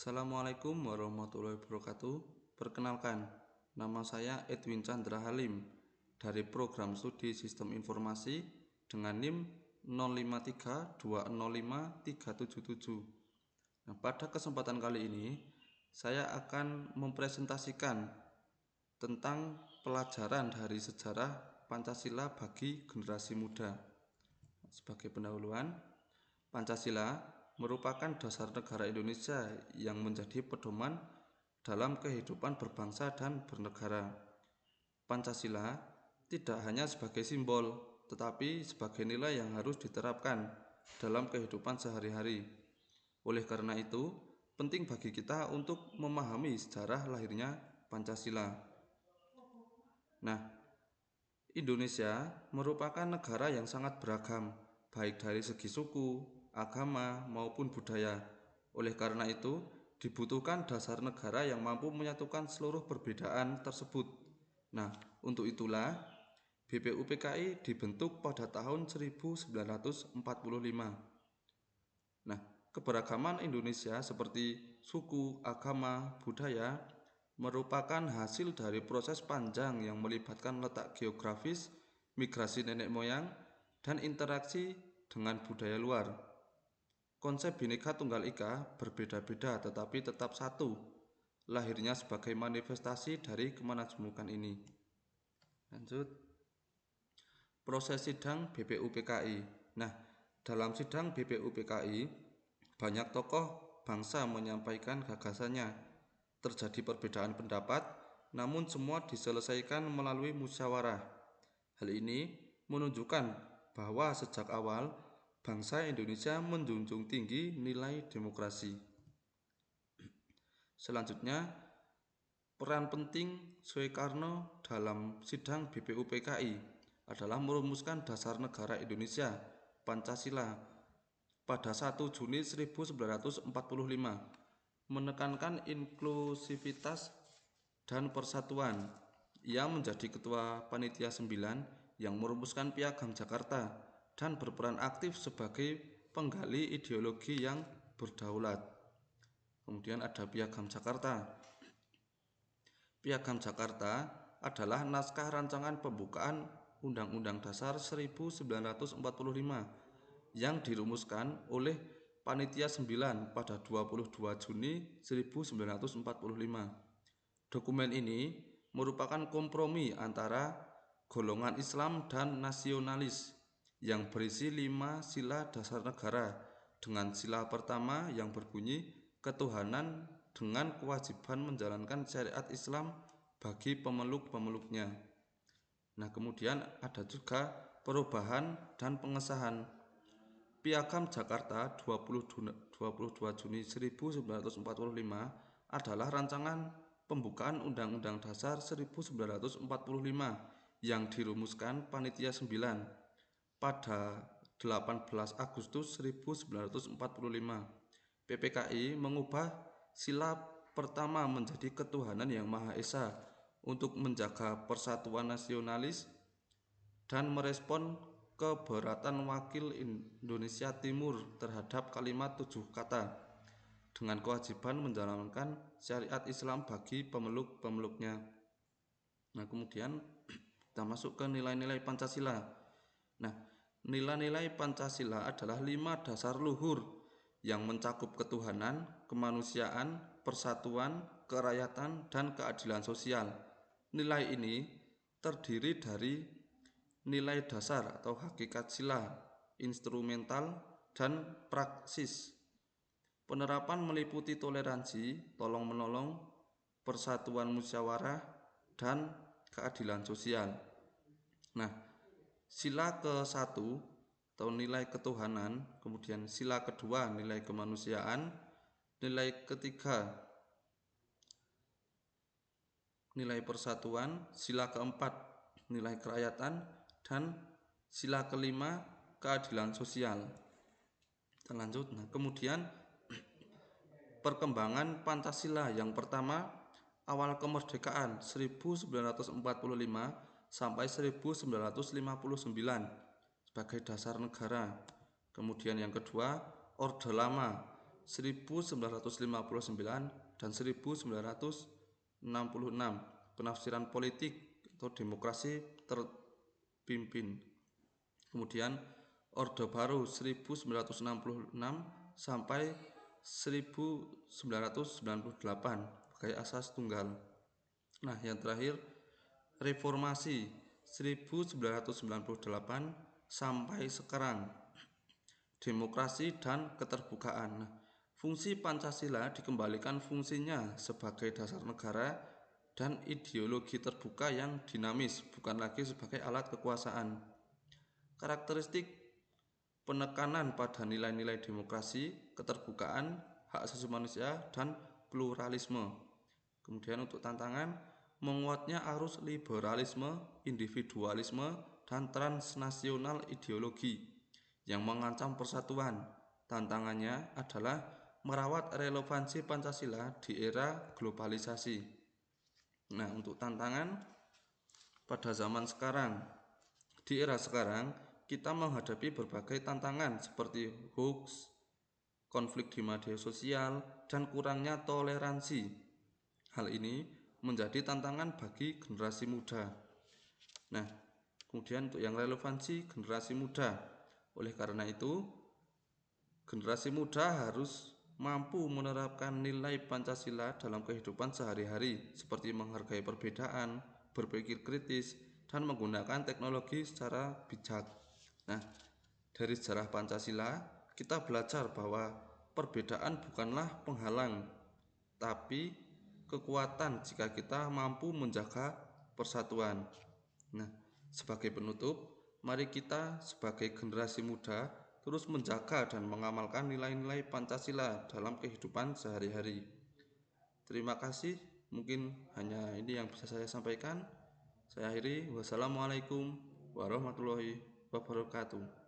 Assalamualaikum warahmatullahi wabarakatuh. Perkenalkan, nama saya Edwin Chandra Halim dari program studi Sistem Informasi dengan NIM 0532053777. Pada kesempatan kali ini, saya akan mempresentasikan tentang pelajaran dari sejarah Pancasila bagi generasi muda. Sebagai pendahuluan, Pancasila merupakan dasar negara Indonesia yang menjadi pedoman dalam kehidupan berbangsa dan bernegara. Pancasila tidak hanya sebagai simbol, tetapi sebagai nilai yang harus diterapkan dalam kehidupan sehari-hari. Oleh karena itu, penting bagi kita untuk memahami sejarah lahirnya Pancasila. Indonesia merupakan negara yang sangat beragam, baik dari segi suku, agama, maupun budaya. Oleh karena itu, dibutuhkan dasar negara yang mampu menyatukan seluruh perbedaan tersebut. Untuk itulah BPUPKI dibentuk pada tahun 1945. Keberagaman Indonesia seperti suku, agama, budaya merupakan hasil dari proses panjang yang melibatkan letak geografis, migrasi nenek moyang, dan interaksi dengan budaya luar. Konsep Bhinneka Tunggal Ika berbeda-beda tetapi tetap satu, lahirnya sebagai manifestasi dari kemajmukan ini. Lanjut, proses sidang BPUPKI. Dalam sidang BPUPKI, banyak tokoh bangsa menyampaikan gagasannya. Terjadi perbedaan pendapat, namun semua diselesaikan melalui musyawarah. Hal ini menunjukkan bahwa sejak awal bangsa Indonesia menjunjung tinggi nilai demokrasi. Selanjutnya, peran penting Soekarno dalam sidang BPUPKI adalah merumuskan dasar negara Indonesia, Pancasila, pada 1 Juni 1945, menekankan inklusivitas dan persatuan. Ia menjadi ketua Panitia 9 yang merumuskan Piagam Jakarta dan berperan aktif sebagai penggali ideologi yang berdaulat. Kemudian ada Piagam Jakarta. Piagam Jakarta adalah naskah rancangan pembukaan Undang-Undang Dasar 1945 yang dirumuskan oleh Panitia 9 pada 22 Juni 1945. Dokumen ini merupakan kompromi antara golongan Islam dan nasionalis yang berisi 5 sila dasar negara dengan sila pertama yang berbunyi ketuhanan dengan kewajiban menjalankan syariat Islam bagi pemeluk-pemeluknya. Kemudian ada juga perubahan dan pengesahan. Piagam Jakarta 22 Juni 1945 adalah rancangan pembukaan Undang-Undang Dasar 1945 yang dirumuskan Panitia 9 pada 18 Agustus 1945. PPKI mengubah sila pertama menjadi ketuhanan yang Maha Esa untuk menjaga persatuan nasionalis dan merespon keberatan wakil Indonesia Timur terhadap kalimat 7 kata dengan kewajiban menjalankan syariat Islam bagi pemeluk-pemeluknya. Kemudian kita masuk ke nilai-nilai Pancasila. Nilai-nilai Pancasila adalah 5 dasar luhur yang mencakup ketuhanan, kemanusiaan, persatuan, kerakyatan, dan keadilan sosial. Nilai ini terdiri dari nilai dasar atau hakikat sila, instrumental, dan praksis. Penerapan meliputi toleransi, tolong-menolong, persatuan musyawarah, dan keadilan sosial. Sila ke-1 atau nilai ketuhanan, kemudian sila kedua nilai kemanusiaan, nilai ketiga nilai persatuan, sila keempat nilai kerakyatan, dan sila kelima keadilan sosial. Kita lanjut. Kemudian perkembangan Pancasila yang pertama, awal kemerdekaan 1945 sampai 1959 sebagai dasar negara. Kemudian yang kedua, Orde Lama 1959 dan 1966, penafsiran politik atau demokrasi terpimpin. Kemudian Orde Baru 1966 sampai 1998 sebagai asas tunggal. Nah, yang terakhir Reformasi 1998 sampai sekarang, demokrasi dan keterbukaan. Nah, fungsi Pancasila dikembalikan fungsinya sebagai dasar negara dan ideologi terbuka yang dinamis, bukan lagi sebagai alat kekuasaan. Karakteristik penekanan pada nilai-nilai demokrasi, keterbukaan, hak asasi manusia, dan pluralisme. Kemudian untuk tantangan, menguatnya arus liberalisme, individualisme, dan transnasional ideologi yang mengancam persatuan. Tantangannya adalah merawat relevansi Pancasila di era globalisasi. Nah, untuk tantangan pada zaman sekarang, di era sekarang kita menghadapi berbagai tantangan seperti hoax, konflik di media sosial, dan kurangnya toleransi. Hal ini menjadi tantangan bagi generasi muda. Nah, kemudian untuk yang relevansi generasi muda. Oleh karena itu, generasi muda harus mampu menerapkan nilai Pancasila dalam kehidupan sehari-hari, seperti menghargai perbedaan, berpikir kritis, dan menggunakan teknologi secara bijak. Nah, dari sejarah Pancasila, kita belajar bahwa perbedaan bukanlah penghalang, tapi kekuatan jika kita mampu menjaga persatuan. Nah, sebagai penutup, mari kita sebagai generasi muda terus menjaga dan mengamalkan nilai-nilai Pancasila dalam kehidupan sehari-hari. Terima kasih, mungkin hanya ini yang bisa saya sampaikan. Saya akhiri, wassalamualaikum warahmatullahi wabarakatuh.